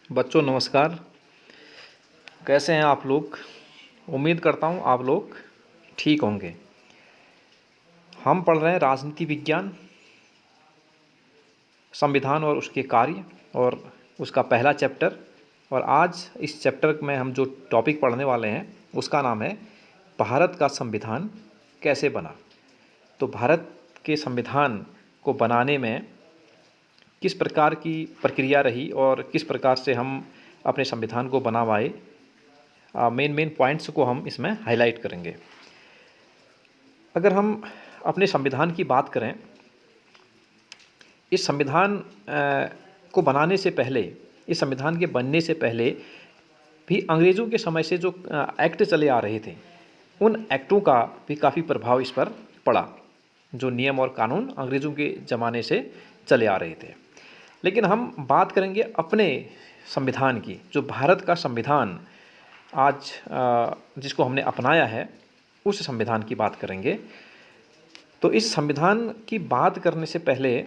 बच्चों नमस्कार। कैसे हैं आप लोग? उम्मीद करता हूँ आप लोग ठीक होंगे। हम पढ़ रहे हैं राजनीति विज्ञान, संविधान और उसके कार्य और उसका पहला चैप्टर। और आज इस चैप्टर में हम जो टॉपिक पढ़ने वाले हैं उसका नाम है भारत का संविधान कैसे बना। तो भारत के संविधान को बनाने में किस प्रकार की प्रक्रिया रही और किस प्रकार से हम अपने संविधान को बना पाए, मेन पॉइंट्स को हम इसमें हाईलाइट करेंगे। अगर हम अपने संविधान की बात करें, इस संविधान को बनाने से पहले, इस संविधान के बनने से पहले भी अंग्रेज़ों के समय से जो एक्ट चले आ रहे थे, उन एक्टों का भी काफ़ी प्रभाव इस पर पड़ा। जो नियम और कानून अंग्रेज़ों के ज़माने से चले आ रहे थे। लेकिन हम बात करेंगे अपने संविधान की, जो भारत का संविधान आज जिसको हमने अपनाया है, उस संविधान की बात करेंगे। तो इस संविधान की बात करने से पहले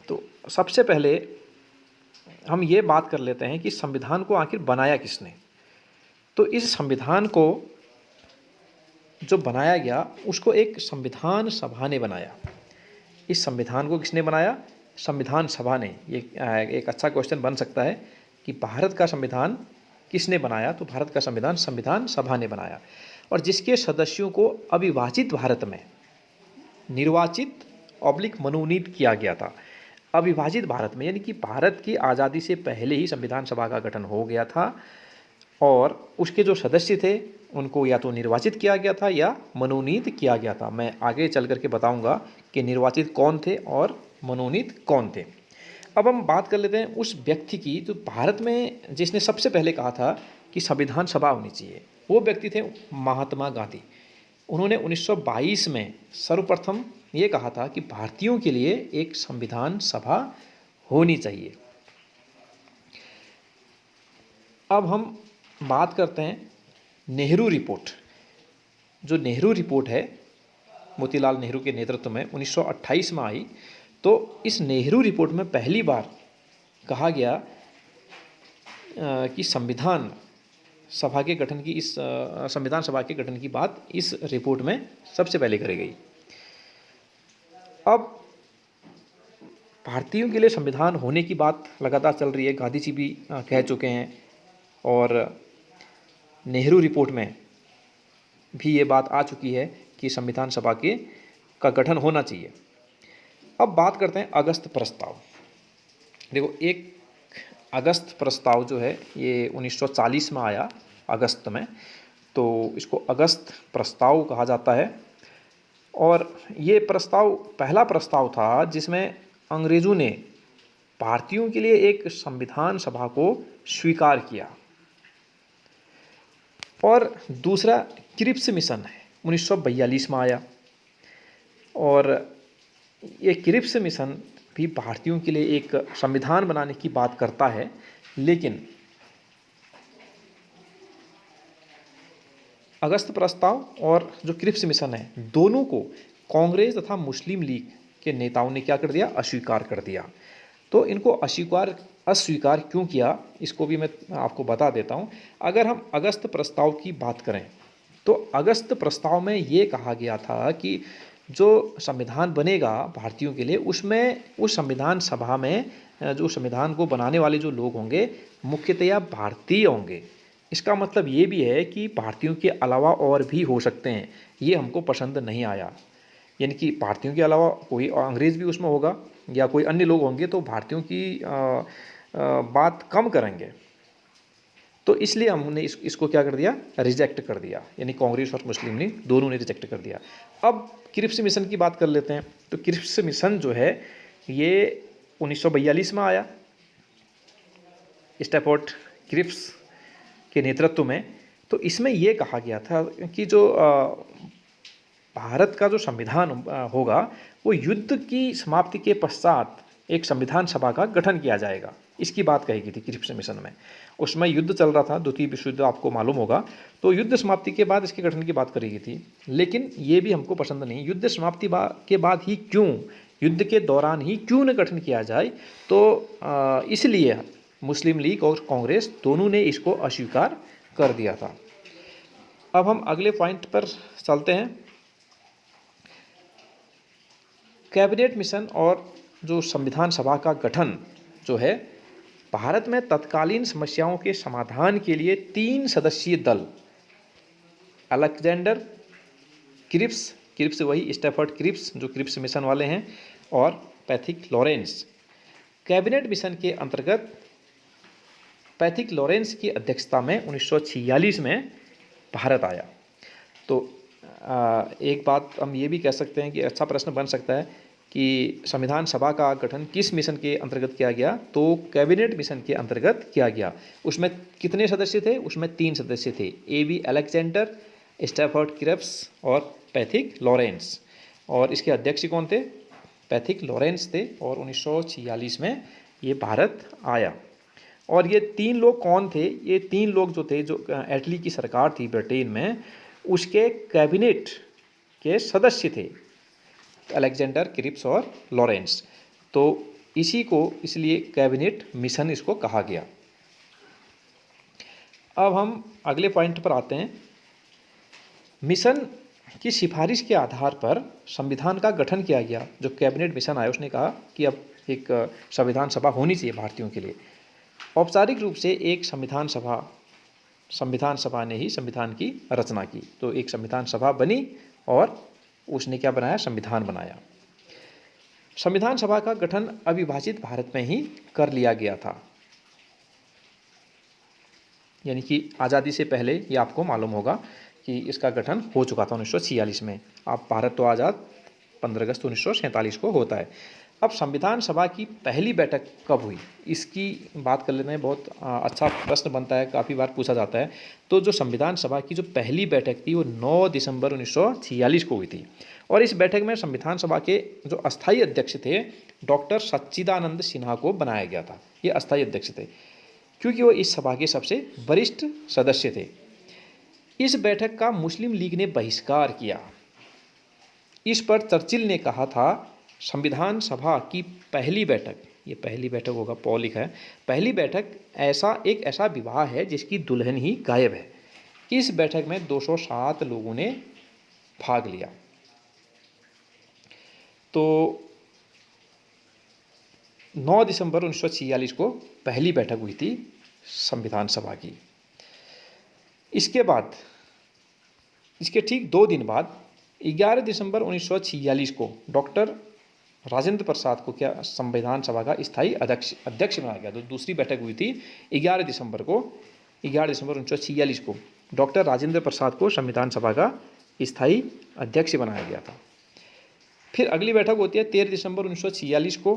तो सबसे पहले हम ये बात कर लेते हैं कि संविधान को आखिर बनाया किसने। तो इस संविधान को जो बनाया गया उसको एक संविधान सभा ने बनाया। इस संविधान को किसने बनाया? संविधान सभा ने। ये एक अच्छा क्वेश्चन बन सकता है कि भारत का संविधान किसने बनाया? तो भारत का संविधान संविधान सभा ने बनाया, और जिसके सदस्यों को अविभाजित भारत में निर्वाचित मनोनीत किया गया था। अविभाजित भारत में यानी कि भारत की आज़ादी से पहले ही संविधान सभा का गठन हो गया था, और उसके जो सदस्य थे उनको या तो निर्वाचित किया गया था या मनोनीत किया गया था। मैं आगे चल करके बताऊंगा कि निर्वाचित कौन थे और मनोनीत कौन थे। अब हम बात कर लेते हैं उस व्यक्ति की जो भारत में जिसने सबसे पहले कहा था कि संविधान सभा होनी चाहिए। वो व्यक्ति थे महात्मा गांधी। उन्होंने 1922 में सर्वप्रथम ये कहा था कि भारतीयों के लिए एक संविधान सभा होनी चाहिए। अब हम बात करते हैं नेहरू रिपोर्ट। जो नेहरू रिपोर्ट है, मोतीलाल नेहरू के नेतृत्व में 1928 में आई। तो इस नेहरू रिपोर्ट में पहली बार कहा गया कि संविधान सभा के गठन की इस संविधान सभा के गठन की बात इस रिपोर्ट में सबसे पहले करी गई। अब भारतीयों के लिए संविधान होने की बात लगातार चल रही है। गांधी जी भी कह चुके हैं, और नेहरू रिपोर्ट में भी ये बात आ चुकी है कि संविधान सभा का गठन होना चाहिए। अब बात करते हैं अगस्त प्रस्ताव। देखो, एक अगस्त प्रस्ताव जो है ये 1940 में आया, अगस्त में। तो इसको अगस्त प्रस्ताव कहा जाता है, और ये प्रस्ताव पहला प्रस्ताव था जिसमें अंग्रेज़ों ने भारतीयों के लिए एक संविधान सभा को स्वीकार किया। और दूसरा क्रिप्स मिशन है, 1942 में आया, और ये क्रिप्स मिशन भी भारतीयों के लिए एक संविधान बनाने की बात करता है। लेकिन अगस्त प्रस्ताव और जो क्रिप्स मिशन है, दोनों को कांग्रेस तथा मुस्लिम लीग के नेताओं ने क्या कर दिया? अस्वीकार कर दिया। तो इनको अस्वीकार क्यों किया, इसको भी मैं आपको बता देता हूँ। अगर हम अगस्त प्रस्ताव की बात करें तो अगस्त प्रस्ताव में ये कहा गया था कि जो संविधान बनेगा भारतीयों के लिए, उसमें उस संविधान सभा में जो संविधान को बनाने वाले जो लोग होंगे मुख्यतया भारतीय होंगे। इसका मतलब ये भी है कि भारतीयों के अलावा और भी हो सकते हैं। ये हमको पसंद नहीं आया, यानी कि भारतीयों के अलावा कोई अंग्रेज़ भी उसमें होगा या कोई अन्य लोग होंगे तो भारतीयों की बात कम करेंगे। तो इसलिए हमने इसको क्या कर दिया? रिजेक्ट कर दिया। यानी कांग्रेस और मुस्लिम लीग दोनों ने रिजेक्ट कर दिया। अब क्रिप्स मिशन की बात कर लेते हैं। तो क्रिप्स मिशन जो है ये 1942 में आया, स्टैफोर्ड क्रिप्स के नेतृत्व में। तो इसमें यह कहा गया था कि जो भारत का जो संविधान होगा वो युद्ध की समाप्ति के पश्चात एक संविधान सभा का गठन किया जाएगा। इसकी बात कही गई थी क्रिप्स मिशन में। उसमें युद्ध चल रहा था, द्वितीय विश्व युद्ध, आपको मालूम होगा। तो युद्ध समाप्ति के बाद इसके गठन की बात करी गई थी। लेकिन ये भी हमको पसंद नहीं। युद्ध समाप्ति के बाद ही क्यों, युद्ध के दौरान ही क्यों न गठन किया जाए? तो इसलिए मुस्लिम लीग और कांग्रेस दोनों ने इसको अस्वीकार कर दिया था। अब हम अगले पॉइंट पर चलते हैं। कैबिनेट मिशन और जो संविधान सभा का गठन जो है, भारत में तत्कालीन समस्याओं के समाधान के लिए 3 सदस्यीय दल, अलेक्जेंडर क्रिप्स, क्रिप्स वही स्टैफर्ड क्रिप्स जो क्रिप्स मिशन वाले हैं, और पैथिक लॉरेंस, कैबिनेट मिशन के अंतर्गत पैथिक लॉरेंस की अध्यक्षता में 1946 में भारत आया। तो एक बात हम ये भी कह सकते हैं कि अच्छा प्रश्न बन सकता है कि संविधान सभा का गठन किस मिशन के अंतर्गत किया गया, तो कैबिनेट मिशन के अंतर्गत किया गया। उसमें कितने सदस्य थे? उसमें 3 सदस्य थे, ए.बी. अलेक्जेंडर, स्टैफर्ड क्रिप्स और पैथिक लॉरेंस। और इसके अध्यक्ष कौन थे? पैथिक लॉरेंस थे। और 1946 में ये भारत आया। और ये 3 लोग कौन थे? ये 3 लोग जो थे, जो एटली की सरकार थी ब्रिटेन में, उसके कैबिनेट के सदस्य थे, अलेक्जेंडर, क्रिप्स और लॉरेंस। तो इसी को इसलिए कैबिनेट मिशन इसको कहा गया। अब हम अगले पॉइंट पर आते हैं। मिशन की सिफारिश के आधार पर संविधान का गठन किया गया। जो कैबिनेट मिशन आया उसने कहा कि अब एक संविधान सभा होनी चाहिए भारतीयों के लिए। औपचारिक रूप से एक संविधान सभा ने ही संविधान की रचना की। तो एक संविधान सभा बनी और उसने क्या बनाया? संविधान बनाया। संविधान सभा का गठन अविभाजित भारत में ही कर लिया गया था, यानी कि आज़ादी से पहले। ये आपको मालूम होगा कि इसका गठन हो चुका था 1946 में। आप भारत तो आज़ाद 15 अगस्त 1947 को होता है। अब संविधान सभा की पहली बैठक कब हुई, इसकी बात कर लेते हैं। बहुत अच्छा प्रश्न बनता है, काफ़ी बार पूछा जाता है। तो जो संविधान सभा की जो पहली बैठक थी वो 9 दिसंबर 1946 को हुई थी। और इस बैठक में संविधान सभा के जो अस्थायी अध्यक्ष थे, डॉक्टर सच्चिदानंद सिन्हा को बनाया गया था। ये अस्थायी अध्यक्ष थे क्योंकि वो इस सभा के सबसे वरिष्ठ सदस्य थे। इस बैठक का मुस्लिम लीग ने बहिष्कार किया। इस पर चर्चिल ने कहा था, संविधान सभा की पहली बैठक, ये पहली बैठक होगा, पॉ लिखा है, पहली बैठक एक ऐसा विवाह है जिसकी दुल्हन ही गायब है। इस बैठक में 207 लोगों ने भाग लिया। तो 9 दिसंबर 1946 को पहली बैठक हुई थी संविधान सभा की। इसके बाद, इसके ठीक 2 दिन बाद 11 दिसंबर 1946 को डॉक्टर राजेंद्र प्रसाद को क्या संविधान सभा का स्थायी अध्यक्ष बनाया गया। तो दूसरी बैठक हुई थी 11 दिसंबर 1946 को डॉक्टर राजेंद्र प्रसाद को संविधान सभा का स्थायी अध्यक्ष बनाया गया था। फिर अगली बैठक होती है 13 दिसंबर 1946 को।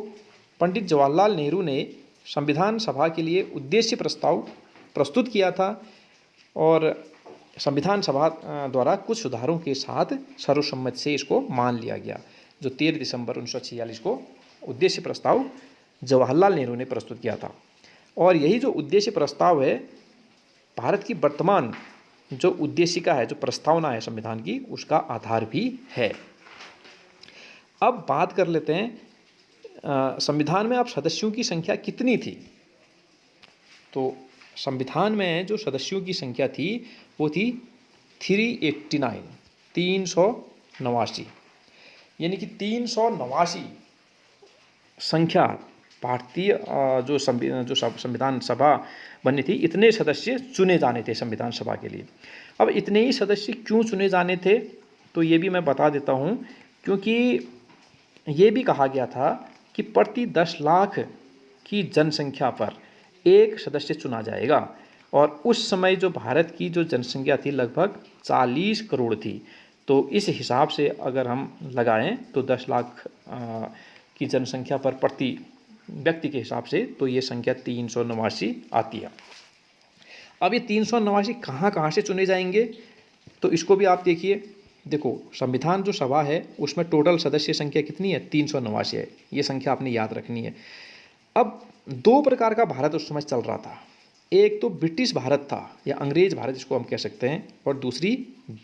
पंडित जवाहरलाल नेहरू ने संविधान सभा के लिए उद्देश्य प्रस्ताव प्रस्तुत किया था और संविधान सभा द्वारा कुछ सुधारों के साथ सर्वसम्मति से इसको मान लिया गया। जो 13 दिसंबर 1946 को उद्देश्य प्रस्ताव जवाहरलाल नेहरू ने प्रस्तुत किया था। और यही जो उद्देश्य प्रस्ताव है, भारत की वर्तमान जो उद्देशिका है, जो प्रस्तावना है संविधान की, उसका आधार भी है। अब बात कर लेते हैं संविधान में अब सदस्यों की संख्या कितनी थी। तो संविधान में जो सदस्यों की संख्या थी वो थी 389, 389, यानी कि 389 संख्या भारतीय जो संविधान सभा बननी थी, इतने सदस्य चुने जाने थे संविधान सभा के लिए। अब इतने ही सदस्य क्यों चुने जाने थे, तो ये भी मैं बता देता हूँ। क्योंकि ये भी कहा गया था कि प्रति 10 लाख की जनसंख्या पर एक सदस्य चुना जाएगा। और उस समय जो भारत की जो जनसंख्या थी लगभग 40 करोड़ थी। तो इस हिसाब से अगर हम लगाएं तो 10 लाख की जनसंख्या पर प्रति व्यक्ति के हिसाब से तो ये संख्या 389 आती है। अब ये 389 कहाँ कहाँ से चुने जाएंगे, तो इसको भी आप देखिए। देखो, संविधान जो सभा है उसमें टोटल सदस्य संख्या कितनी है? 389 है। ये संख्या आपने याद रखनी है। अब 2 प्रकार का भारत उस समय चल रहा था। एक तो ब्रिटिश भारत था या अंग्रेज भारत जिसको हम कह सकते हैं, और दूसरी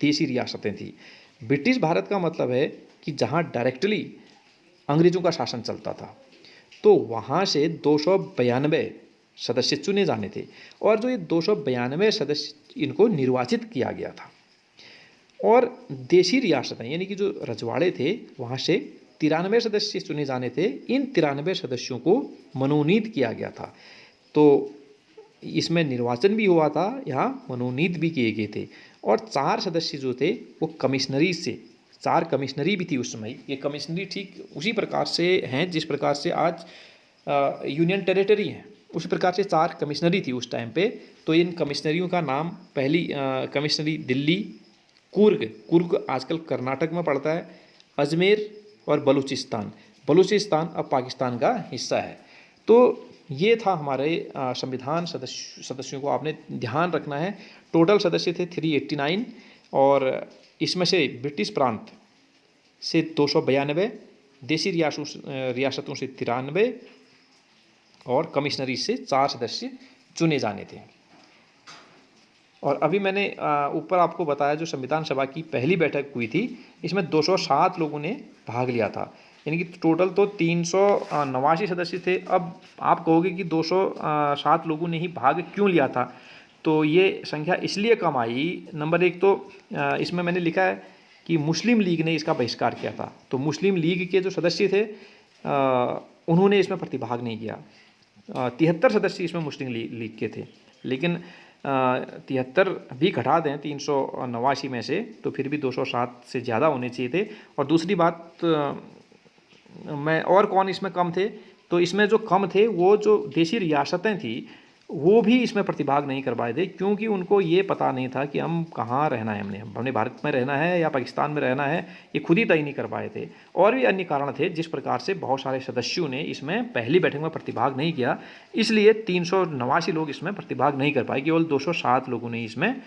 देशी रियासतें थी। ब्रिटिश भारत का मतलब है कि जहाँ डायरेक्टली अंग्रेज़ों का शासन चलता था। तो वहाँ से 292 सदस्य चुने जाने थे। और जो ये 292 सदस्य इनको निर्वाचित किया गया था। और देशी रियासतें यानी कि जो रजवाड़े थे वहाँ से 93 सदस्य चुने जाने थे। इन 93 सदस्यों को मनोनीत किया गया था। तो इसमें निर्वाचन भी हुआ था, यहाँ मनोनीत भी किए गए थे। और 4 सदस्य जो थे वो कमिश्नरी से, 4 कमिश्नरी भी थी उस समय। ये कमिश्नरी ठीक उसी प्रकार से हैं जिस प्रकार से आज यूनियन टेरिटरी हैं, उसी प्रकार से 4 कमिश्नरी थी उस टाइम पे। तो इन कमिश्नरियों का नाम, पहली कमिश्नरी दिल्ली, कुर्ग आजकल कर्नाटक में पड़ता है, अजमेर और बलूचिस्तान। बलूचिस्तान अब पाकिस्तान का हिस्सा है। तो ये था हमारे संविधान सदस्यों को आपने ध्यान रखना है। टोटल सदस्य थे 389 और इसमें से ब्रिटिश प्रांत से 292, देशी रियासतों से 93 और कमिश्नरी से 4 सदस्य चुने जाने थे। और अभी मैंने ऊपर आपको बताया जो संविधान सभा की पहली बैठक हुई थी, इसमें 207 लोगों ने भाग लिया था। यानी कि टोटल तो 389 सदस्य थे। अब आप कहोगे कि 207 लोगों ने ही भाग क्यों लिया था, तो ये संख्या इसलिए कम आई। नंबर 1 तो इसमें मैंने लिखा है कि मुस्लिम लीग ने इसका बहिष्कार किया था। तो मुस्लिम लीग के जो सदस्य थे उन्होंने इसमें प्रतिभाग नहीं किया। 73 सदस्य इसमें मुस्लिम लीग के थे, लेकिन 73 भी घटा दें 389 में से तो फिर भी 207 से ज़्यादा होने चाहिए थे। और दूसरी बात, मैं और कौन इसमें कम थे, तो इसमें जो कम थे वो जो देशी रियासतें थी वो भी इसमें प्रतिभाग नहीं कर पाए थे, क्योंकि उनको ये पता नहीं था कि हम कहाँ रहना है, हमने भारत में रहना है या पाकिस्तान में रहना है, ये खुद ही तय नहीं कर पाए थे। और भी अन्य कारण थे जिस प्रकार से बहुत सारे सदस्यों ने इसमें पहली बैठक में प्रतिभाग नहीं किया, इसलिए 389 लोग इसमें प्रतिभाग नहीं कर पाए, केवल 207 लोगों ने इसमें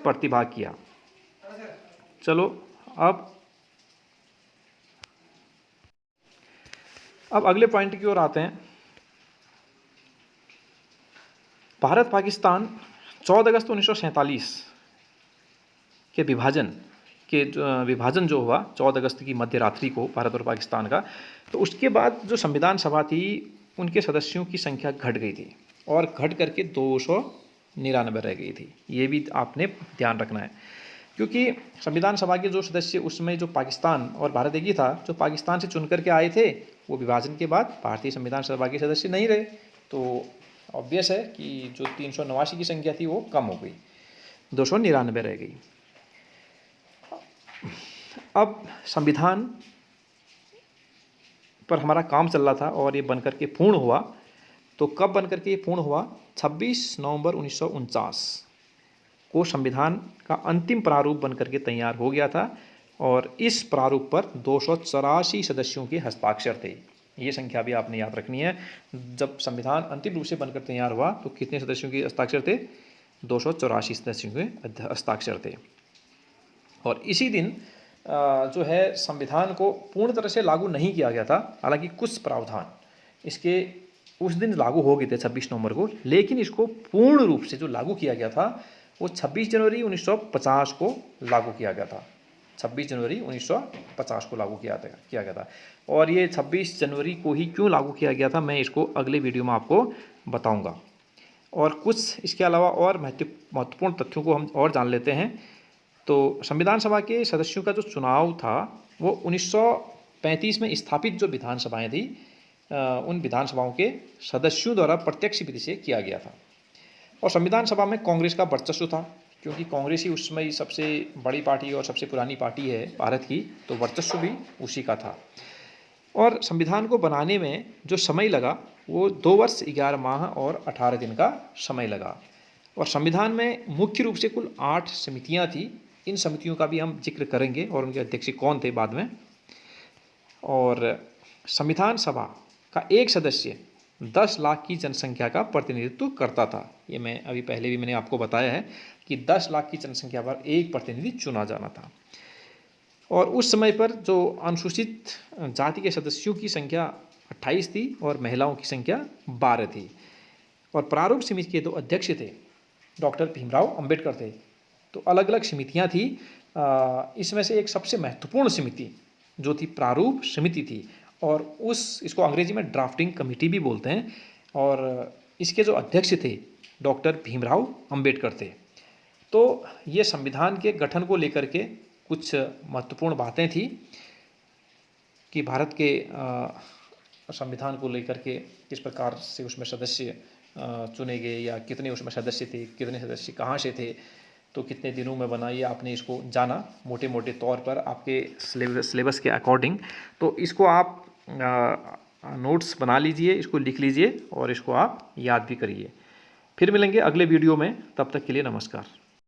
प्रतिभाग किया। चलो अब अगले पॉइंट की ओर आते हैं। भारत पाकिस्तान 14 अगस्त 1947 के विभाजन जो हुआ 14 अगस्त की मध्य रात्रि को भारत और पाकिस्तान का, तो उसके बाद जो संविधान सभा थी उनके सदस्यों की संख्या घट गई थी और घट करके 299 रह गई थी। ये भी आपने ध्यान रखना है, क्योंकि संविधान सभा के जो सदस्य उसमें जो पाकिस्तान और भारत एक ही था, जो पाकिस्तान से चुन करके आए थे वो विभाजन के बाद भारतीय संविधान सभा के सदस्य नहीं रहे। तो ऑब्वियस है कि जो 389 की संख्या थी वो कम हो गई, 299 रह गई। अब संविधान पर हमारा काम चल रहा था और ये बनकर के पूर्ण हुआ। तो कब बनकर के ये पूर्ण हुआ? 26 नवंबर 1949 को संविधान का अंतिम प्रारूप बनकर के तैयार हो गया था और इस प्रारूप पर 284 सदस्यों के हस्ताक्षर थे। ये संख्या भी आपने याद रखनी है। जब संविधान अंतिम रूप से बनकर तैयार हुआ तो कितने सदस्यों के हस्ताक्षर थे? 284 सदस्यों के हस्ताक्षर थे। और इसी दिन जो है संविधान को पूर्ण तरह से लागू नहीं किया गया था, हालांकि कुछ प्रावधान इसके उस दिन लागू हो गए थे 26 नवंबर को, लेकिन इसको पूर्ण रूप से जो लागू किया गया था वो 26 जनवरी 1950 को लागू किया गया था। 26 जनवरी 1950 को लागू किया गया था। और ये 26 जनवरी को ही क्यों लागू किया गया था, मैं इसको अगले वीडियो में आपको बताऊंगा। और कुछ इसके अलावा और महत्वपूर्ण तथ्यों को हम और जान लेते हैं। तो संविधान सभा के सदस्यों का जो चुनाव था वो 1935 में स्थापित जो विधानसभाएं थी उन विधानसभाओं के सदस्यों द्वारा प्रत्यक्ष विधि से किया गया था। और संविधान सभा में कांग्रेस का वर्चस्व था, क्योंकि कांग्रेस ही उस समय सबसे बड़ी पार्टी और सबसे पुरानी पार्टी है भारत की, तो वर्चस्व भी उसी का था। और संविधान को बनाने में जो समय लगा वो 2 वर्ष 11 माह और 18 दिन का समय लगा। और संविधान में मुख्य रूप से कुल 8 समितियां थी। इन समितियों का भी हम जिक्र करेंगे और उनके अध्यक्ष कौन थे बाद में। और संविधान सभा का एक सदस्य 10 लाख की जनसंख्या का प्रतिनिधित्व करता था। ये मैं अभी पहले भी मैंने आपको बताया है कि 10 लाख की जनसंख्या पर एक प्रतिनिधि चुना जाना था। और उस समय पर जो अनुसूचित जाति के सदस्यों की संख्या 28 थी और महिलाओं की संख्या 12 थी। और प्रारूप समिति के 2 अध्यक्ष थे, डॉक्टर भीमराव अंबेडकर थे। तो अलग अलग समितियां थी। इसमें से एक सबसे महत्वपूर्ण समिति जो थी प्रारूप समिति थी, और इसको अंग्रेजी में ड्राफ्टिंग कमेटी भी बोलते हैं। और इसके जो अध्यक्ष थे डॉक्टर भीमराव अंबेडकर थे। तो ये संविधान के गठन को लेकर के कुछ महत्वपूर्ण बातें थी कि भारत के संविधान को लेकर के किस प्रकार से उसमें सदस्य चुने गए, या कितने उसमें सदस्य थे, कितने सदस्य कहाँ से थे, तो कितने दिनों में बना, ये आपने इसको जाना मोटे मोटे तौर पर आपके सिलेबस के अकॉर्डिंग। तो इसको आप नोट्स बना लीजिए, इसको लिख लीजिए और इसको आप याद भी करिए। फिर मिलेंगे अगले वीडियो में, तब तक के लिए नमस्कार।